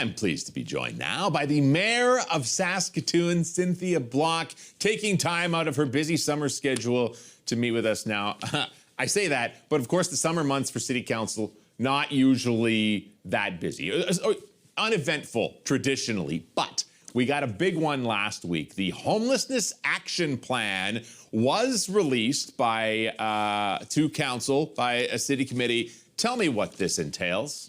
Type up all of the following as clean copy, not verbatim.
I'm pleased to be joined now by the Mayor of Saskatoon, Cynthia Block, taking time out of her busy summer schedule to meet with us now. I say that, but of course the summer months for City Council, not usually that busy. Uneventful, traditionally, but we got a big one last week. The Homelessness Action Plan was released to Council by a City Committee. Tell me what this entails.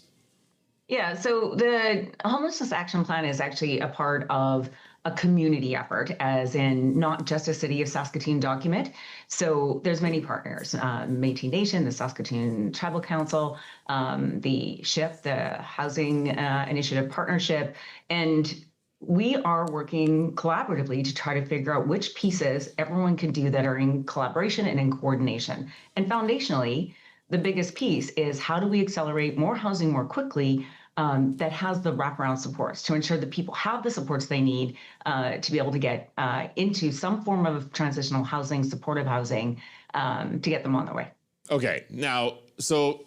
Yeah, so the Homelessness Action Plan is actually a part of a community effort, as in not just a City of Saskatoon document. So there's many partners, Métis Nation, the Saskatoon Tribal Council, the SHIP, the Housing Initiative Partnership, and we are working collaboratively to try to figure out which pieces everyone can do that are in collaboration and in coordination. And foundationally, the biggest piece is how do we accelerate more housing more quickly that has the wraparound supports to ensure that people have the supports they need to be able to get into some form of transitional housing, supportive housing, to get them on their way. Okay, now, so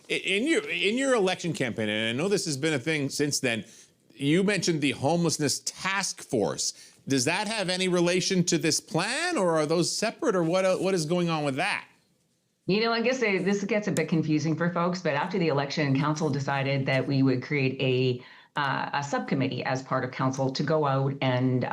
in your election campaign, and I know this has been a thing since then, you mentioned the Homelessness Task Force. Does that have any relation to this plan, or are those separate, or what is going on with that? You know, I guess this gets a bit confusing for folks, but after the election, Council decided that we would create a subcommittee as part of Council to go out and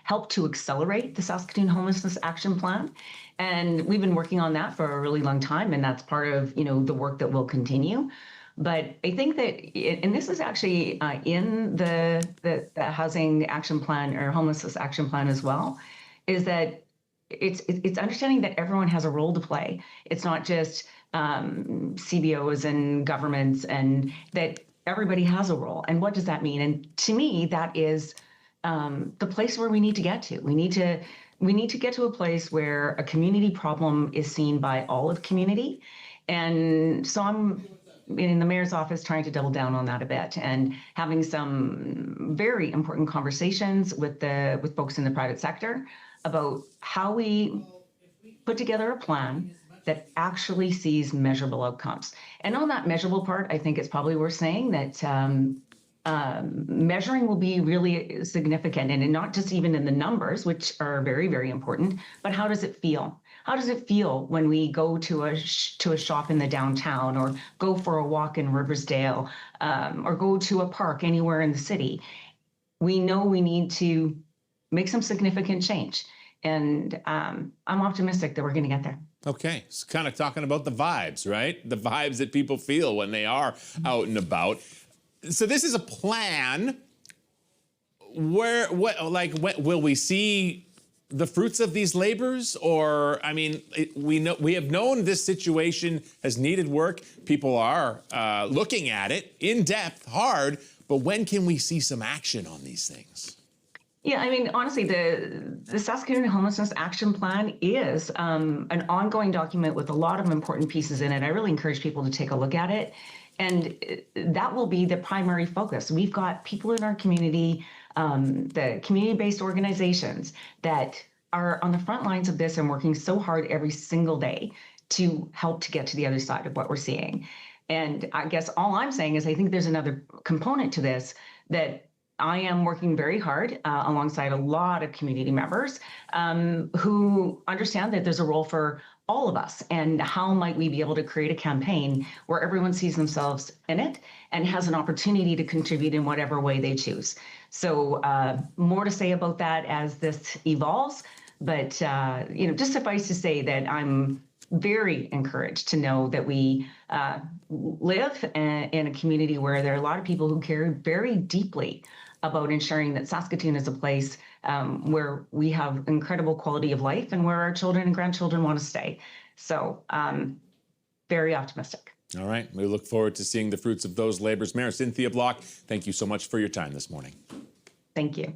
help to accelerate the Saskatoon Homelessness Action Plan. And we've been working on that for a really long time, and that's part of, the work that will continue. But I think that, and this is actually in the Housing Action Plan or Homelessness Action Plan as well, is that it's understanding that everyone has a role to play. It's not just CBOs and governments, and that everybody has a role. And what does that mean? And to me, that is the place where we need to get to. We need to get to a place where a community problem is seen by all of the community. And so I'm in the mayor's office trying to double down on that a bit and having some very important conversations with folks in the private sector about how we put together a plan that actually sees measurable outcomes. And on that measurable part, I think it's probably worth saying that measuring will be really significant, and not just even in the numbers, which are very, very important, but how does it feel? How does it feel when we go to a shop in the downtown, or go for a walk in Riversdale, or go to a park anywhere in the city? We know we need to make some significant change. And I'm optimistic that we're going to get there. Okay, it's kind of talking about the vibes, right? The vibes that people feel when they are out and about. So this is a plan. Will we see the fruits of these labors? Or, I mean, we have known this situation has needed work. People are looking at it in depth, hard. But when can we see some action on these things? Yeah, I mean, honestly, the Saskatoon Homelessness Action Plan is an ongoing document with a lot of important pieces in it. I really encourage people to take a look at it. And that will be the primary focus. We've got people in our community, the community-based organizations that are on the front lines of this and working so hard every single day to help to get to the other side of what we're seeing. And I guess all I'm saying is I think there's another component to this that I am working very hard alongside a lot of community members who understand that there's a role for all of us, and how might we be able to create a campaign where everyone sees themselves in it and has an opportunity to contribute in whatever way they choose. So more to say about that as this evolves, but just suffice to say that I'm very encouraged to know that we live in a community where there are a lot of people who care very deeply about ensuring that Saskatoon is a place where we have incredible quality of life and where our children and grandchildren want to stay. So very optimistic. All right. We look forward to seeing the fruits of those labors. Mayor Cynthia Block, thank you so much for your time this morning. Thank you.